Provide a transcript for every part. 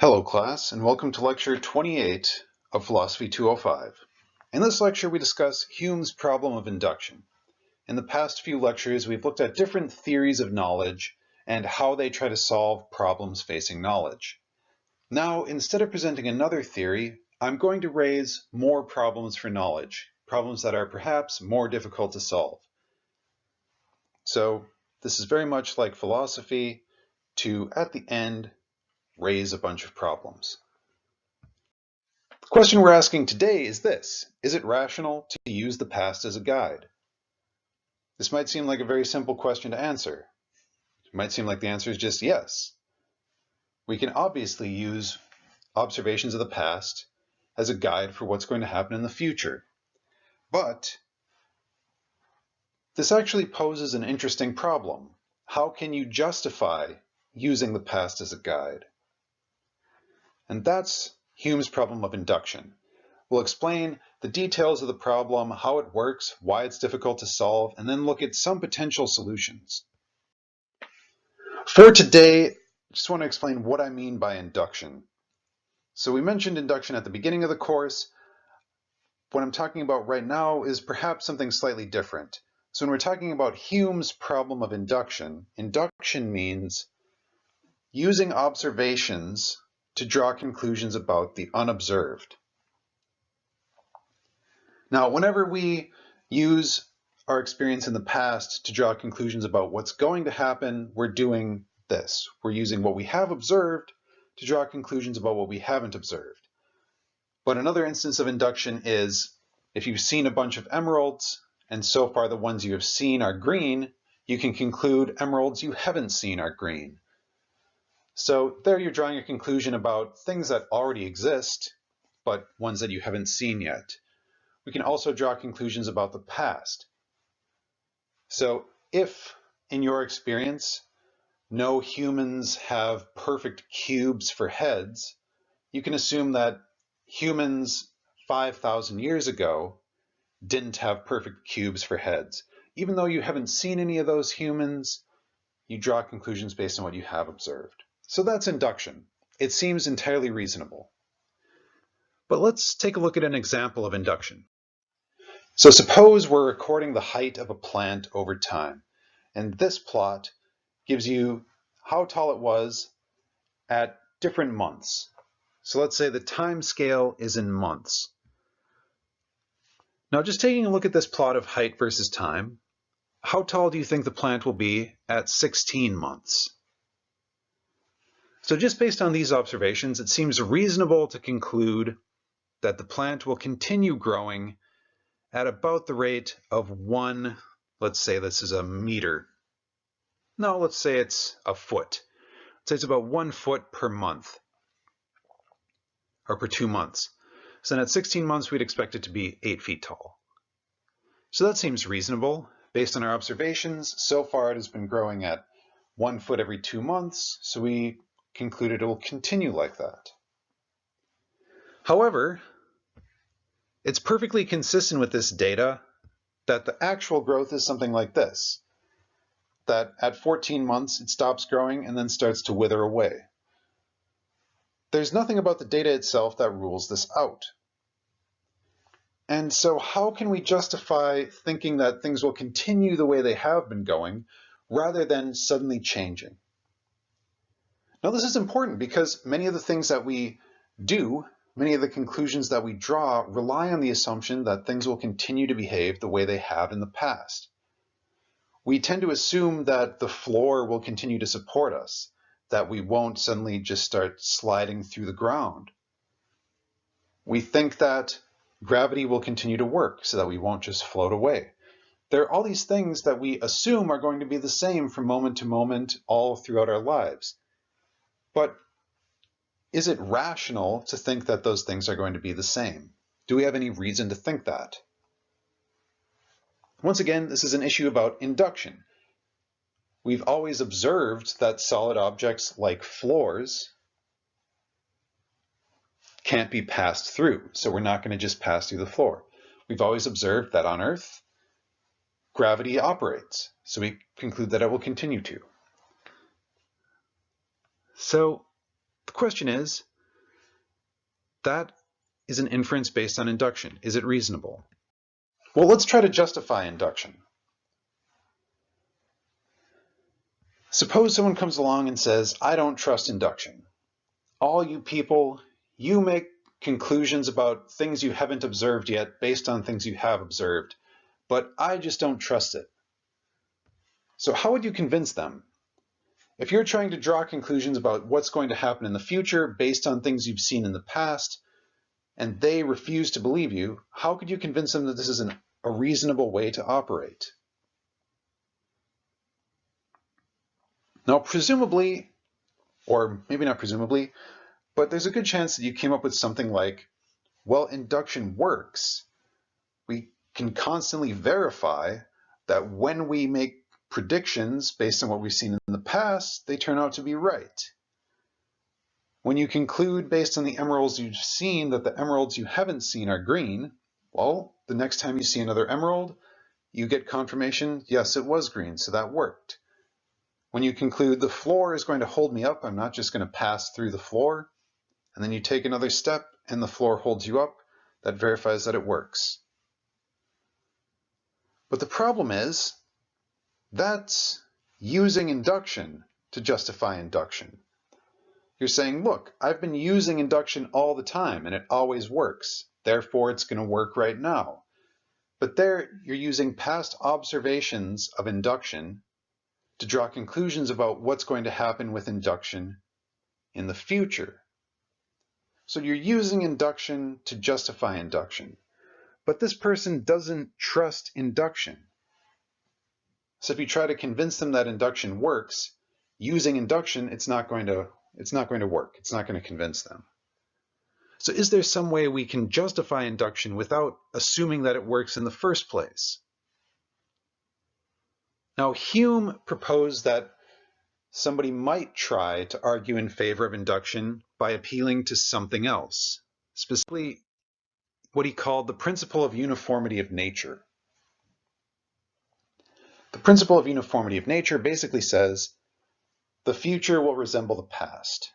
Hello class, and welcome to lecture 28 of Philosophy 205. In this lecture we discuss Hume's problem of induction. In the past few lectures we've looked at different theories of knowledge and how they try to solve problems facing knowledge. Now, instead of presenting another theory, I'm going to raise more problems for knowledge, problems that are perhaps more difficult to solve. So this is very much like philosophy to, at the end, raise a bunch of problems. The question we're asking today is this: is it rational to use the past as a guide? This might seem like a very simple question to answer. It might seem like the answer is just yes. We can obviously use observations of the past as a guide for what's going to happen in the future. But this actually poses an interesting problem. How can you justify using the past as a guide? And that's Hume's problem of induction. We'll explain the details of the problem, how it works, why it's difficult to solve, and then look at some potential solutions. For today, I just want to explain what I mean by induction. So we mentioned induction at the beginning of the course. What I'm talking about right now is perhaps something slightly different. So when we're talking about Hume's problem of induction, induction means using observations to draw conclusions about the unobserved. Now, whenever we use our experience in the past to draw conclusions about what's going to happen, we're doing this. We're using what we have observed to draw conclusions about what we haven't observed. But another instance of induction is if you've seen a bunch of emeralds, and so far the ones you have seen are green, you can conclude emeralds you haven't seen are green. So there you're drawing a conclusion about things that already exist, but ones that you haven't seen yet. We can also draw conclusions about the past. So if, in your experience, no humans have perfect cubes for heads, you can assume that humans 5,000 years ago didn't have perfect cubes for heads. Even though you haven't seen any of those humans, you draw conclusions based on what you have observed. So that's induction. It seems entirely reasonable. But let's take a look at an example of induction. So suppose we're recording the height of a plant over time, and this plot gives you how tall it was at different months. So let's say the time scale is in months. Now just taking a look at this plot of height versus time, how tall do you think the plant will be at 16 months? So just based on these observations, it seems reasonable to conclude that the plant will continue growing at about the rate of let's say this is a meter. No, let's say it's a foot. Let's say it's about 1 foot per month, or per 2 months. So then at 16 months, we'd expect it to be 8 feet tall. So that seems reasonable. Based on our observations, so far it has been growing at 1 foot every 2 months, so we concluded it will continue like that. However, it's perfectly consistent with this data that the actual growth is something like this, that at 14 months it stops growing and then starts to wither away. There's nothing about the data itself that rules this out. And so how can we justify thinking that things will continue the way they have been going rather than suddenly changing? Now this is important because many of the things that we do, many of the conclusions that we draw rely on the assumption that things will continue to behave the way they have in the past. We tend to assume that the floor will continue to support us, that we won't suddenly just start sliding through the ground. We think that gravity will continue to work so that we won't just float away. There are all these things that we assume are going to be the same from moment to moment all throughout our lives. But is it rational to think that those things are going to be the same? Do we have any reason to think that? Once again, this is an issue about induction. We've always observed that solid objects like floors can't be passed through, so we're not going to just pass through the floor. We've always observed that on Earth, gravity operates, so we conclude that it will continue to. So the question is, That is an inference based on induction. Is it reasonable? Well, let's try to justify induction. Suppose someone comes along and says, I don't trust induction. All you people, you make conclusions about things you haven't observed yet based on things you have observed, but I just don't trust it. So how would you convince them? If you're trying to draw conclusions about what's going to happen in the future based on things you've seen in the past, and they refuse to believe you, how could you convince them that this is a reasonable way to operate? Now, presumably, or maybe not presumably, but there's a good chance that you came up with something like, well, induction works. We can constantly verify that when we make predictions based on what we've seen in the past, they turn out to be right. When you conclude based on the emeralds you've seen that the emeralds you haven't seen are green, well, the next time you see another emerald, you get confirmation, yes, it was green, so that worked. When you conclude the floor is going to hold me up, I'm not just going to pass through the floor, and then you take another step and the floor holds you up, that verifies that it works. But the problem is, that's using induction to justify induction. You're saying, look, I've been using induction all the time and it always works. Therefore, it's going to work right now. But there, you're using past observations of induction to draw conclusions about what's going to happen with induction in the future. So you're using induction to justify induction. But this person doesn't trust induction. So if you try to convince them that induction works, using induction, it's not going to work. It's not going to convince them. So is there some way we can justify induction without assuming that it works in the first place? Now, Hume proposed that somebody might try to argue in favor of induction by appealing to something else, specifically what he called the principle of uniformity of nature. The principle of uniformity of nature basically says the future will resemble the past.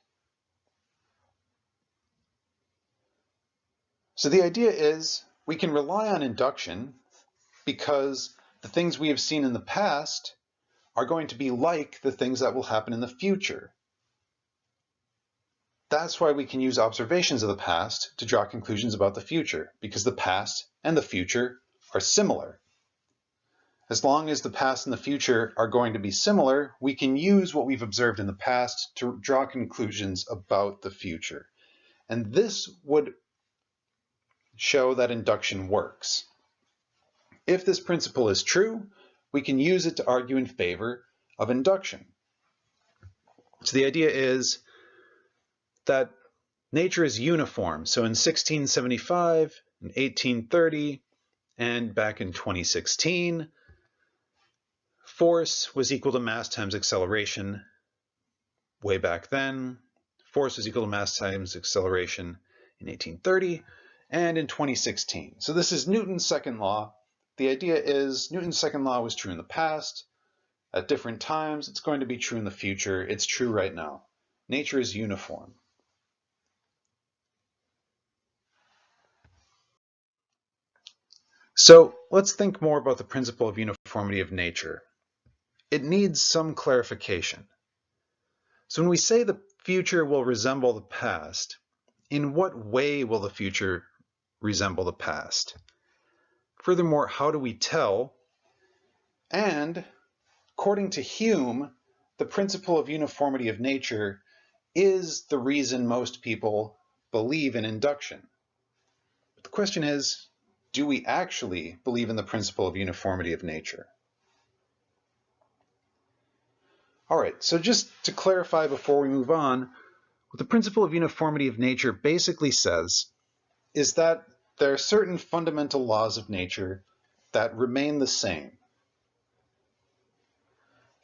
So the idea is we can rely on induction because the things we have seen in the past are going to be like the things that will happen in the future. That's why we can use observations of the past to draw conclusions about the future, because the past and the future are similar. As long as the past and the future are going to be similar, we can use what we've observed in the past to draw conclusions about the future. And this would show that induction works. If this principle is true, we can use it to argue in favor of induction. So the idea is that nature is uniform. So in 1675, in 1830, and back in 2016, force was equal to mass times acceleration. Way back then, force was equal to mass times acceleration in 1830 and in 2016. So this is Newton's second law. The idea is Newton's second law was true in the past. At different times, it's going to be true in the future. It's true right now. Nature is uniform. So let's think more about the principle of uniformity of nature. It needs some clarification. So when we say the future will resemble the past, in what way will the future resemble the past? Furthermore, how do we tell? And according to Hume, the principle of uniformity of nature is the reason most people believe in induction. But the question is, do we actually believe in the principle of uniformity of nature? All right, so just to clarify before we move on, what the principle of uniformity of nature basically says is that there are certain fundamental laws of nature that remain the same.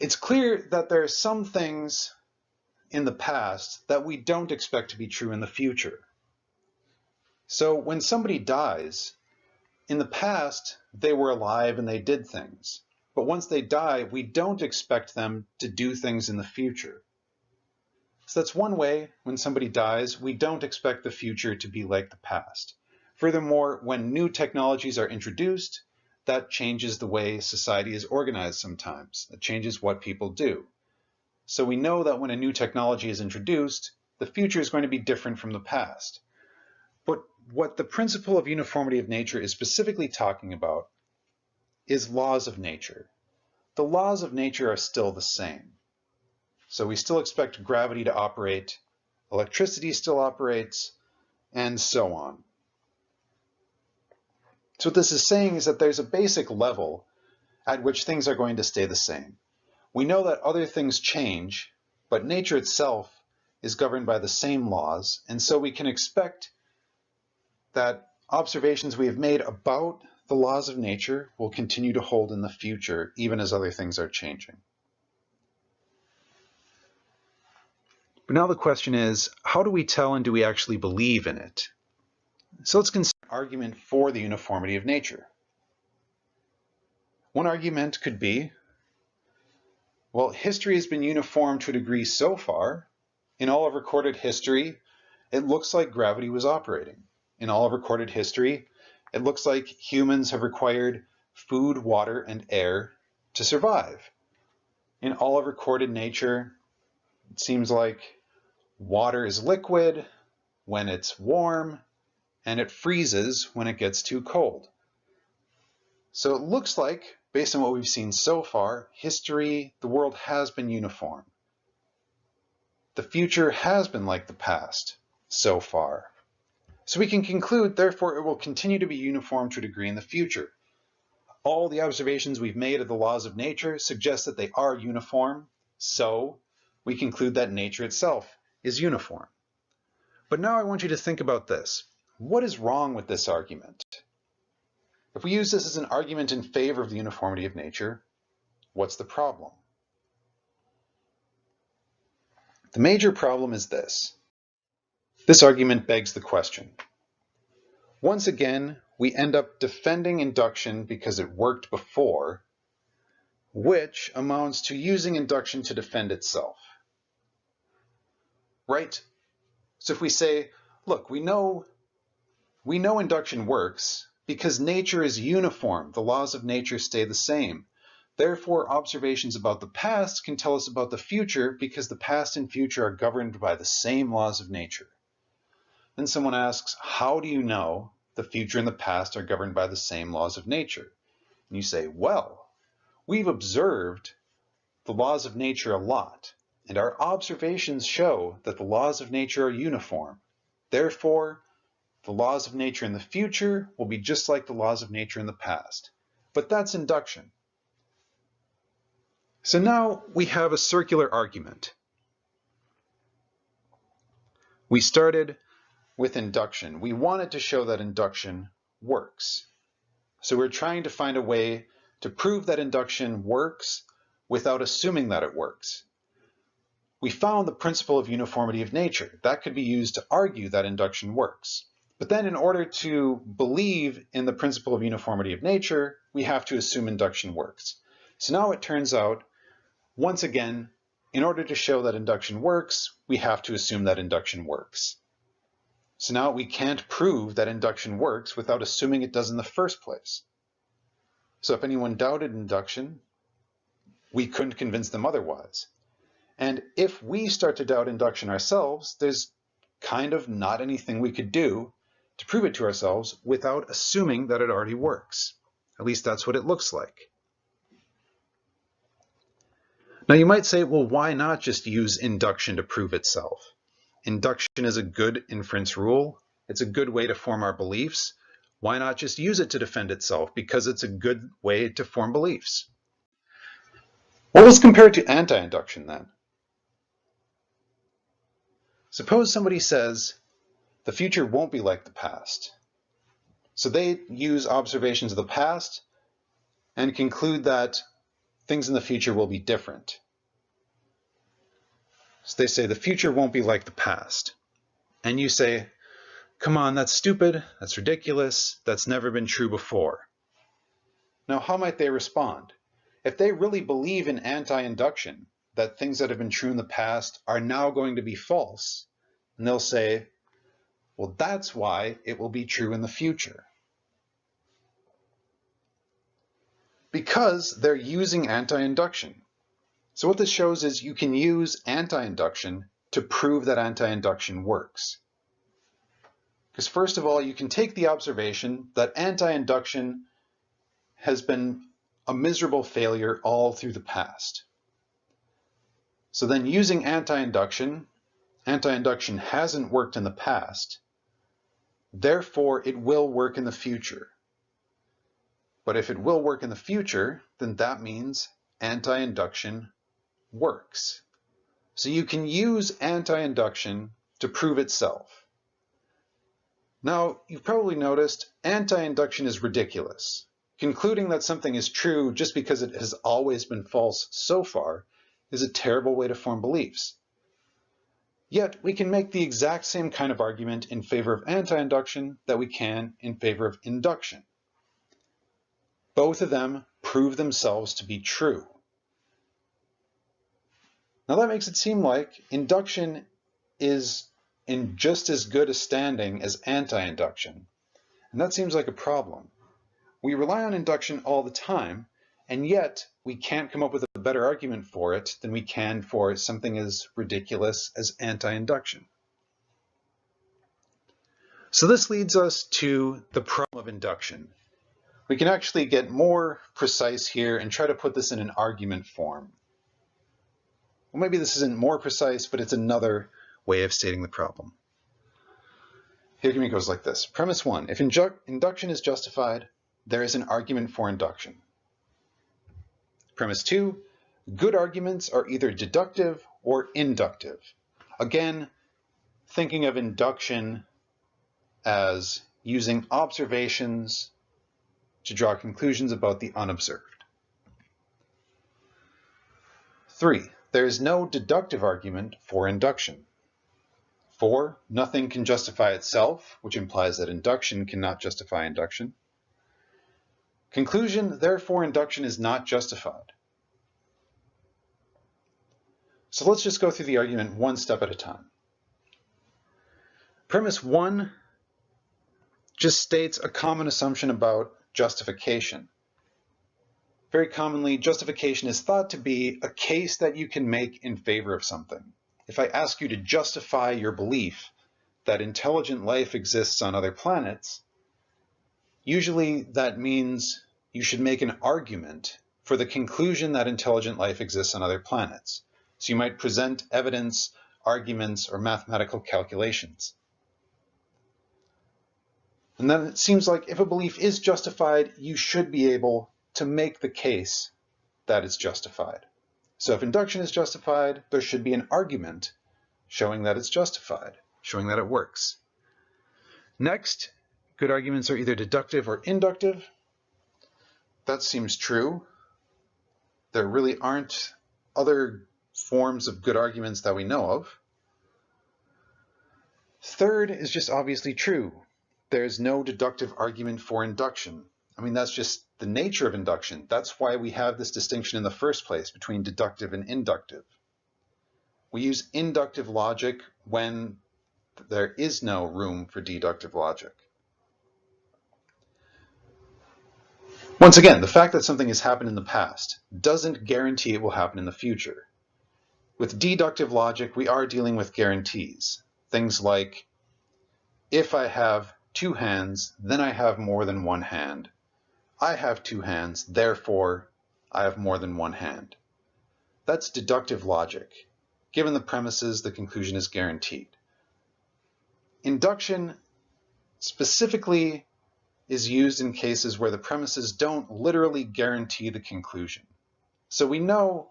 It's clear that there are some things in the past that we don't expect to be true in the future. So when somebody dies, in the past, they were alive and they did things. But once they die, we don't expect them to do things in the future. So that's one way when somebody dies, we don't expect the future to be like the past. Furthermore, when new technologies are introduced, that changes the way society is organized sometimes. It changes what people do. So we know that when a new technology is introduced, the future is going to be different from the past. But what the principle of uniformity of nature is specifically talking about is laws of nature. The laws of nature are still the same. So we still expect gravity to operate, electricity still operates, and so on. So what this is saying is that there's a basic level at which things are going to stay the same. We know that other things change, but nature itself is governed by the same laws, and so we can expect that observations we have made about the laws of nature will continue to hold in the future, even as other things are changing. But now the question is, how do we tell and do we actually believe in it? So let's consider an argument for the uniformity of nature. One argument could be, well, history has been uniform to a degree so far. In all of recorded history, it looks like gravity was operating. In all of recorded history, it looks like humans have required food, water, and air to survive. In all of recorded nature, it seems like water is liquid when it's warm, and it freezes when it gets too cold. So it looks like, based on what we've seen so far, history, the world has been uniform. The future has been like the past so far. So we can conclude, therefore, it will continue to be uniform to a degree in the future. All the observations we've made of the laws of nature suggest that they are uniform, so we conclude that nature itself is uniform. But now I want you to think about this. What is wrong with this argument? If we use this as an argument in favor of the uniformity of nature, what's the problem? The major problem is this. This argument begs the question. Once again, we end up defending induction because it worked before, which amounts to using induction to defend itself. Right? So if we say, look, we know induction works because nature is uniform. The laws of nature stay the same. Therefore, observations about the past can tell us about the future because the past and future are governed by the same laws of nature. Then someone asks, how do you know the future and the past are governed by the same laws of nature? And you say, well, we've observed the laws of nature a lot, and our observations show that the laws of nature are uniform. Therefore, the laws of nature in the future will be just like the laws of nature in the past. But that's induction. So now we have a circular argument. We started with induction. We wanted to show that induction works. So we're trying to find a way to prove that induction works without assuming that it works. We found the principle of uniformity of nature. That could be used to argue that induction works. But then in order to believe in the principle of uniformity of nature, we have to assume induction works. So now it turns out, once again, in order to show that induction works, we have to assume that induction works. So now we can't prove that induction works without assuming it does in the first place. So if anyone doubted induction, we couldn't convince them otherwise. And if we start to doubt induction ourselves, there's kind of not anything we could do to prove it to ourselves without assuming that it already works. At least that's what it looks like. Now you might say, well, why not just use induction to prove itself? Induction is a good inference rule. It's a good way to form our beliefs. Why not just use it to defend itself? Because it's a good way to form beliefs. Well, let's compare it to anti-induction then. Suppose somebody says the future won't be like the past. So they use observations of the past and conclude that things in the future will be different. So they say the future won't be like the past. And you say, come on, that's stupid, that's ridiculous, that's never been true before. Now, how might they respond? If they really believe in anti-induction, that things that have been true in the past are now going to be false. And they'll say, well, that's why it will be true in the future. Because they're using anti-induction. So what this shows is you can use anti-induction to prove that anti-induction works. Because first of all, you can take the observation that anti-induction has been a miserable failure all through the past. So then using anti-induction hasn't worked in the past, therefore it will work in the future. But if it will work in the future, then that means anti-induction works. So you can use anti-induction to prove itself. Now, you've probably noticed anti-induction is ridiculous. Concluding that something is true just because it has always been false so far is a terrible way to form beliefs. Yet, we can make the exact same kind of argument in favor of anti-induction that we can in favor of induction. Both of them prove themselves to be true. Now that makes it seem like induction is in just as good a standing as anti-induction, and that seems like a problem. We rely on induction all the time, and yet we can't come up with a better argument for it than we can for something as ridiculous as anti-induction. So this leads us to the problem of induction. We can actually get more precise here and try to put this in an argument form. Well, maybe this isn't more precise, but it's another way of stating the problem. Here it goes like this. Premise 1, if induction is justified, there is an argument for induction. Premise 2, good arguments are either deductive or inductive. Again, thinking of induction as using observations to draw conclusions about the unobserved. 3, there is no deductive argument for induction. 4, nothing can justify itself, which implies that induction cannot justify induction. Conclusion, therefore induction is not justified. So let's just go through the argument one step at a time. Premise 1 just states a common assumption about justification. Very commonly, justification is thought to be a case that you can make in favor of something. If I ask you to justify your belief that intelligent life exists on other planets, usually that means you should make an argument for the conclusion that intelligent life exists on other planets. So you might present evidence, arguments, or mathematical calculations. And then it seems like if a belief is justified, you should be able to make the case that it's justified. So if induction is justified, there should be an argument showing that it's justified, showing that it works. Next, good arguments are either deductive or inductive. That seems true. There really aren't other forms of good arguments that we know of. Third is just obviously true. There's no deductive argument for induction. I mean, that's just the nature of induction. That's why we have this distinction in the first place between deductive and inductive. We use inductive logic when there is no room for deductive logic. Once again, the fact that something has happened in the past doesn't guarantee it will happen in the future. With deductive logic, we are dealing with guarantees. Things like, if I have 2 hands, then I have more than 1 hand. I have 2 hands, therefore I have more than 1 hand. That's deductive logic. Given the premises, the conclusion is guaranteed. Induction specifically is used in cases where the premises don't literally guarantee the conclusion. So we know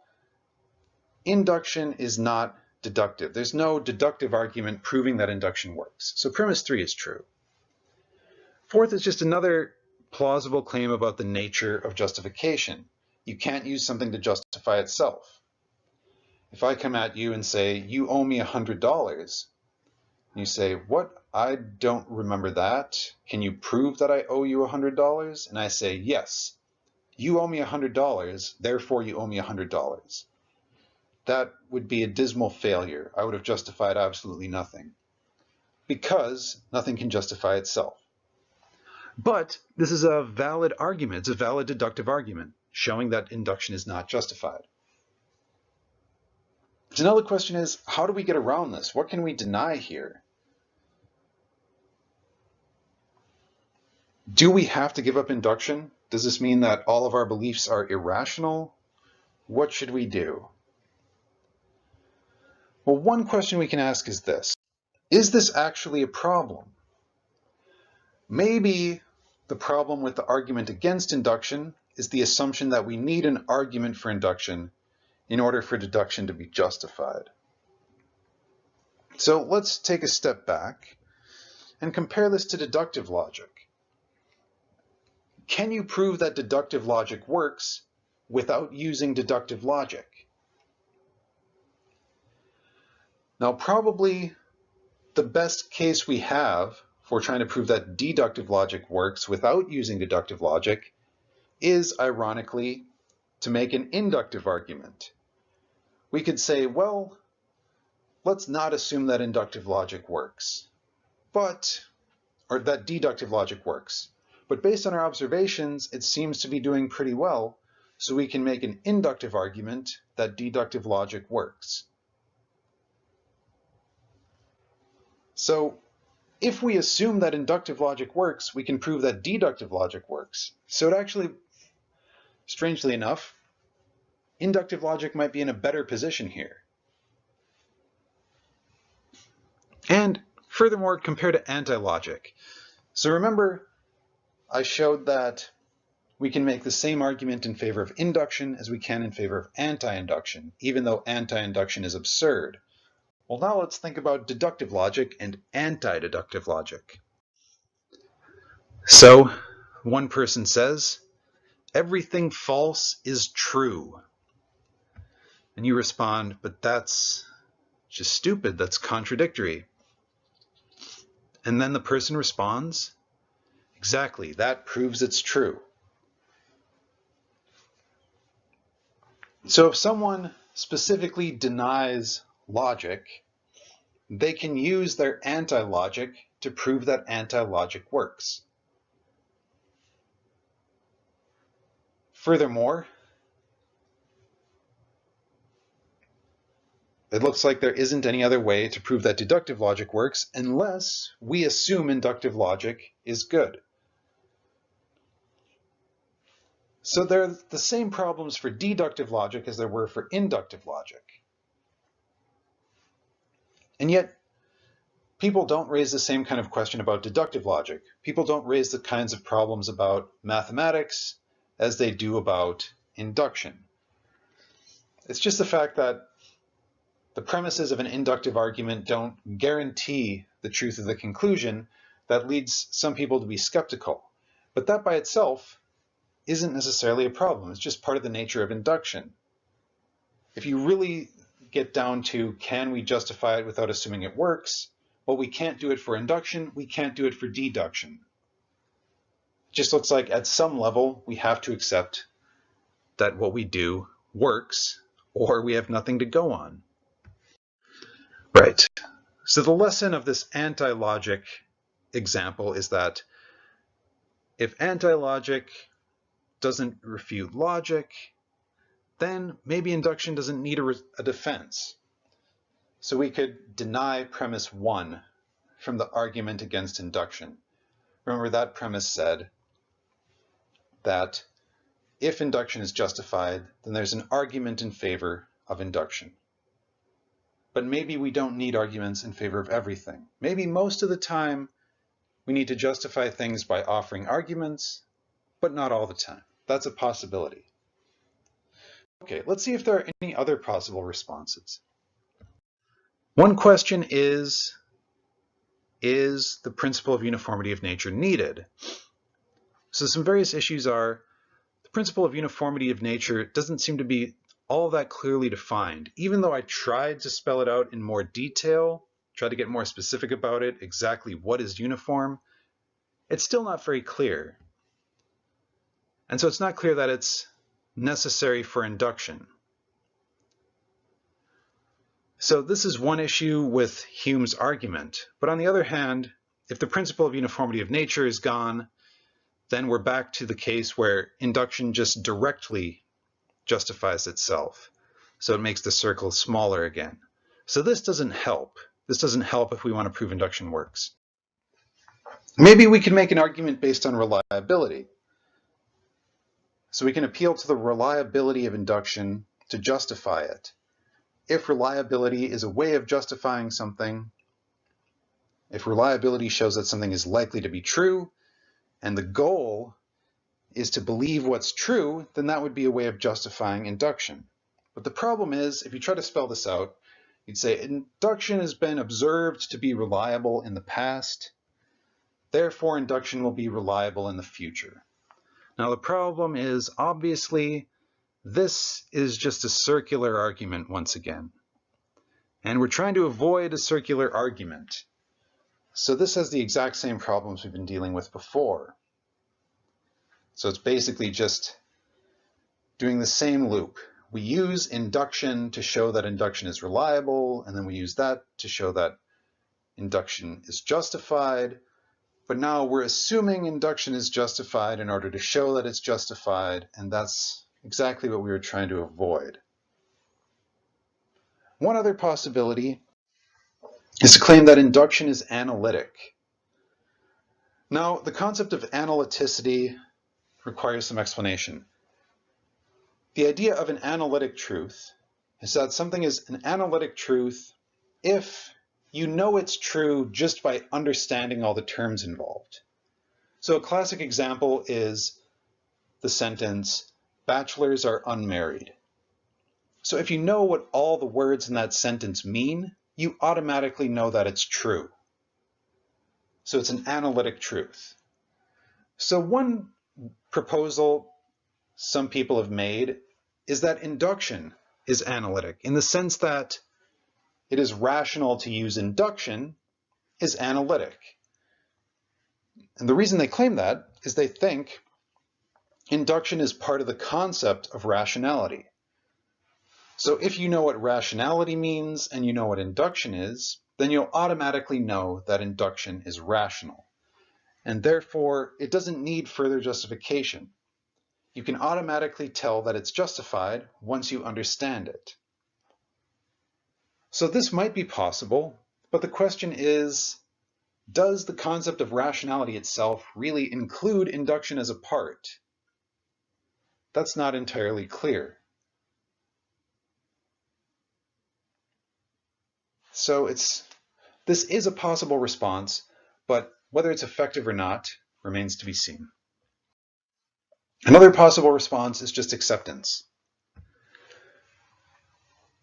induction is not deductive. There's no deductive argument proving that induction works. So premise 3 is true. Fourth is just another plausible claim about the nature of justification. You can't use something to justify itself. If I come at you and say, you owe me $100, you say, what? I don't remember that. Can you prove that I owe you $100? And I say, yes. You owe me $100, therefore you owe me $100. that would be a dismal failure. I would have justified absolutely nothing, because nothing can justify itself. But this is a valid argument. It's a valid deductive argument, showing that induction is not justified. So now the question is, how do we get around this? What can we deny here? Do we have to give up induction? Does this mean that all of our beliefs are irrational? What should we do? Well, one question we can ask is this: is this actually a problem? Maybe the problem with the argument against induction is the assumption that we need an argument for induction in order for deduction to be justified. So let's take a step back and compare this to deductive logic. Can you prove that deductive logic works without using deductive logic? Now, probably the best case we have for trying to prove that deductive logic works without using deductive logic is, ironically, to make an inductive argument. We could say, well, let's not assume that inductive logic works, or that deductive logic works. But based on our observations, it seems to be doing pretty well, so we can make an inductive argument that deductive logic works. So if we assume that inductive logic works, we can prove that deductive logic works. So it actually, strangely enough, inductive logic might be in a better position here. And furthermore, compare to anti-logic. So remember, I showed that we can make the same argument in favor of induction as we can in favor of anti-induction, even though anti-induction is absurd. Well, now let's think about deductive logic and anti-deductive logic. So, one person says, everything false is true. And you respond, but that's just stupid, that's contradictory. And then the person responds, exactly, that proves it's true. So if someone specifically denies logic, they can use their anti-logic to prove that anti-logic works. Furthermore, it looks like there isn't any other way to prove that deductive logic works unless we assume inductive logic is good. So there are the same problems for deductive logic as there were for inductive logic. And yet, people don't raise the same kind of question about deductive logic. People don't raise the kinds of problems about mathematics as they do about induction. It's just the fact that the premises of an inductive argument don't guarantee the truth of the conclusion that leads some people to be skeptical. But that by itself isn't necessarily a problem. It's just part of the nature of induction. If you really get down to, can we justify it without assuming it works? Well, we can't do it for induction. We can't do it for deduction. It just looks like at some level, we have to accept that what we do works, or we have nothing to go on. Right. So the lesson of this anti-logic example is that if anti-logic doesn't refute logic, then maybe induction doesn't need a defense. So we could deny premise 1 from the argument against induction. Remember, that premise said that if induction is justified, then there's an argument in favor of induction. But maybe we don't need arguments in favor of everything. Maybe most of the time we need to justify things by offering arguments, but not all the time. That's a possibility. Okay, let's see if there are any other possible responses. One question is the principle of uniformity of nature needed? So some various issues are, the principle of uniformity of nature doesn't seem to be all that clearly defined. Even though I tried to spell it out in more detail, tried to get more specific about it, exactly what is uniform, it's still not very clear. And so it's not clear that it's necessary for induction. So this is one issue with Hume's argument. But on the other hand, if the principle of uniformity of nature is gone, then we're back to the case where induction just directly justifies itself. So it makes the circle smaller again. So this doesn't help. This doesn't help if we want to prove induction works. Maybe we can make an argument based on reliability. So we can appeal to the reliability of induction to justify it. If reliability is a way of justifying something, if reliability shows that something is likely to be true, and the goal is to believe what's true, then that would be a way of justifying induction. But the problem is, if you try to spell this out, you'd say induction has been observed to be reliable in the past, therefore induction will be reliable in the future. Now the problem is, obviously, this is just a circular argument once again. And we're trying to avoid a circular argument. So this has the exact same problems we've been dealing with before. So it's basically just doing the same loop. We use induction to show that induction is reliable, and then we use that to show that induction is justified. But now we're assuming induction is justified in order to show that it's justified, and that's exactly what we were trying to avoid. One other possibility is to claim that induction is analytic. Now, the concept of analyticity requires some explanation. The idea of an analytic truth is that something is an analytic truth if you know it's true just by understanding all the terms involved. So a classic example is the sentence, "Bachelors are unmarried." So if you know what all the words in that sentence mean, you automatically know that it's true. So it's an analytic truth. So one proposal some people have made is that induction is analytic in the sense that it is rational to use induction is analytic. And the reason they claim that is they think induction is part of the concept of rationality. So if you know what rationality means and you know what induction is, then you'll automatically know that induction is rational. And therefore, it doesn't need further justification. You can automatically tell that it's justified once you understand it. So this might be possible, but the question is, does the concept of rationality itself really include induction as a part? That's not entirely clear. So this is a possible response, but whether it's effective or not remains to be seen. Another possible response is just acceptance.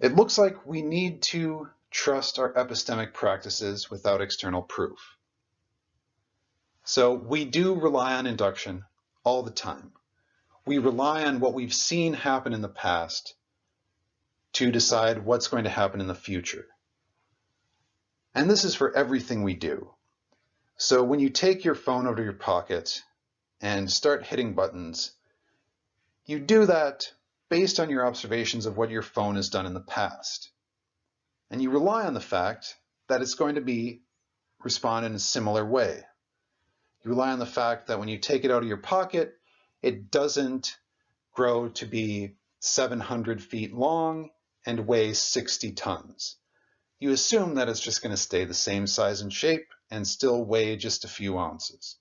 It looks like we need to trust our epistemic practices without external proof. So we do rely on induction all the time. We rely on what we've seen happen in the past to decide what's going to happen in the future. And this is for everything we do. So when you take your phone out of your pocket and start hitting buttons, you do that based on your observations of what your phone has done in the past. And you rely on the fact that it's going to respond in a similar way. You rely on the fact that when you take it out of your pocket, it doesn't grow to be 700 feet long and weigh 60 tons. You assume that it's just going to stay the same size and shape and still weigh just a few ounces.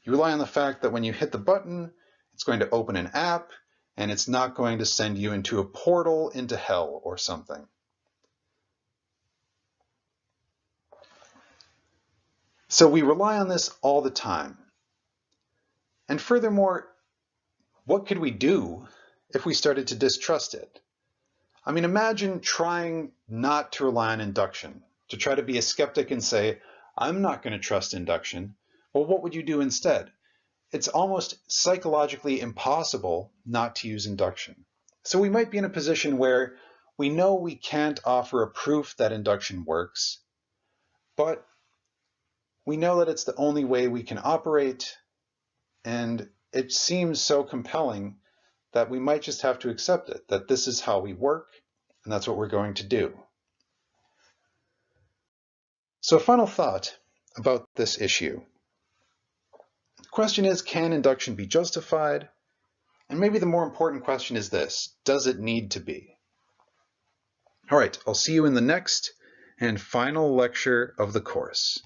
You rely on the fact that when you hit the button, it's going to open an app and it's not going to send you into a portal into hell or something. So we rely on this all the time. And furthermore, what could we do if we started to distrust it? I mean, imagine trying not to rely on induction, to try to be a skeptic and say, I'm not going to trust induction. Well, what would you do instead? It's almost psychologically impossible not to use induction. So we might be in a position where we know we can't offer a proof that induction works, but we know that it's the only way we can operate, and it seems so compelling that we might just have to accept it, that this is how we work, and that's what we're going to do. So a final thought about this issue. The question is, can induction be justified? And maybe the more important question is this: does it need to be? All right, I'll see you in the next and final lecture of the course.